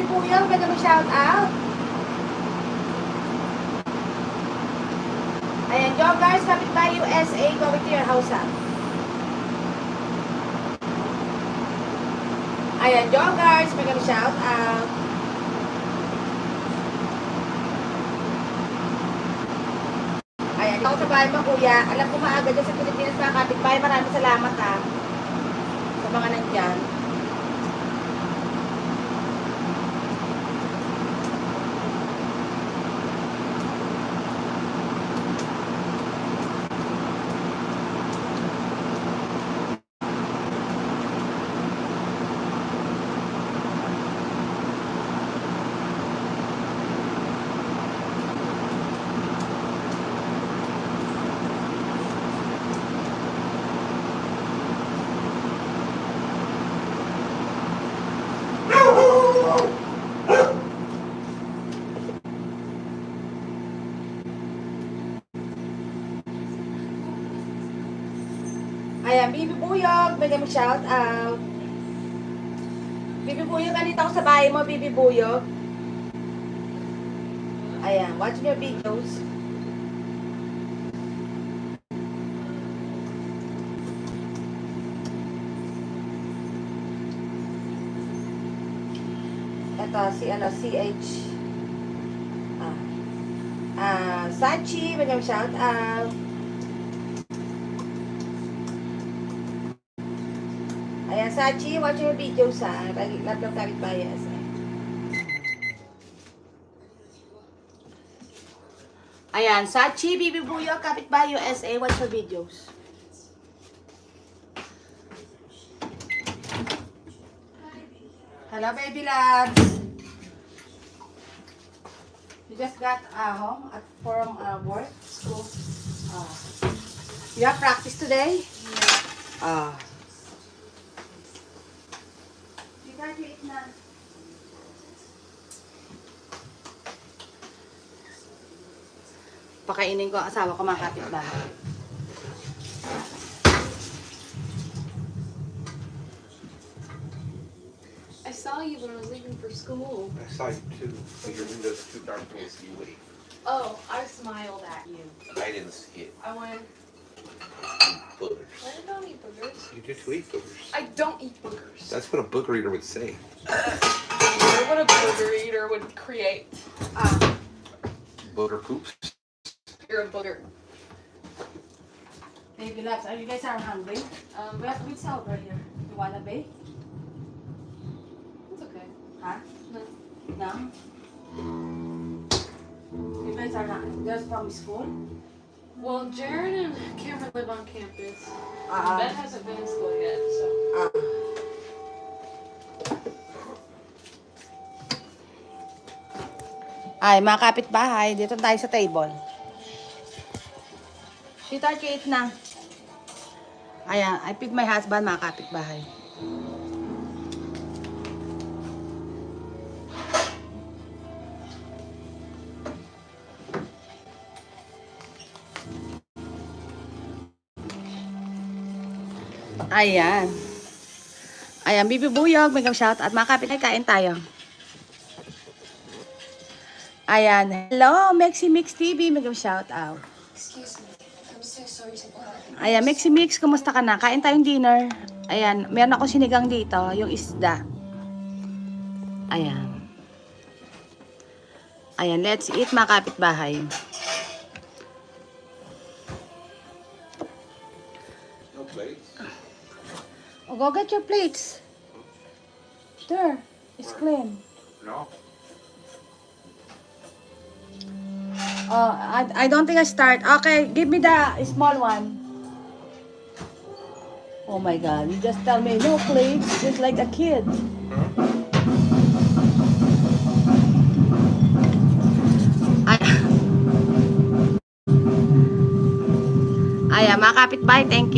Puyol, pwede mo shout out. Ayan, joggers, kapit ba USA, going to your house, ha? Ayan, joggers, pwede mo shout out. Ayan, ako sa bahay mo, kuya. Alam ko maaga dyan sa Pilipinas, mga kapitbahay. Maraming salamat, ha. Sa mga nandyan. Ayan, Bibi Buyog, bigyan mo shout out. Bibi Buyog, ganito ako sa bahay mo, Bibi Buyog. Ayan, watching your videos. Ito, si CH. Sachi, bigyan mo shout out. Ayan, Sachi, watch your videos, ha. Lahat ng kapitbayas. Ayan, Sachi, Bibi Buyo, Kapitbahay USA, watch your videos. Hello, baby loves. You just got home from work, school. You have practice today? Yeah. Graduate na. Pakainin ko ang asawa ko, mga kapitbahay. I saw you when I was leaving for school. I saw you too, but your window's too dark for me to see you wait. Oh, I smiled at you. I didn't see it. I went, Boogers. I don't eat boogers. You do too eat boogers. I don't eat boogers. That's what a booger eater would say. Or what a booger eater would create. Booger poops. You're a booger. Baby loves, are you guys hungry? We have sweet salad right here. You wanna bake? It's okay. Huh? No. No? You guys are not just from school? Well, Jared and Cameron live on campus. Uh-uh. Ben hasn't been in school yet, so. Ay, mga kapitbahay, dito tayo sa table. Sweetheart, eat na. Ayan, I feed my husband, mga kapitbahay. Ayan. Ayan, Bibi Buyog, may shout at mga kapitbahay, kain tayo. Ayan. Hello, Mexi Mix TV. Mag shout out. Excuse me. I'm so sorry to bother. Ayan, Mexi Mix, kumusta ka na? Kain tayong dinner. Ayan, meron ako sinigang dito, yung isda. Ayan. Ayan, let's eat, mga kapitbahay. No plates. Oh, go get your plates. There, it's clean. No. Oh, I don't think I start. Okay, give me the small one. Oh my God, you just tell me no plates, just like a kid. Ayan, mga kapitbahay, thank you.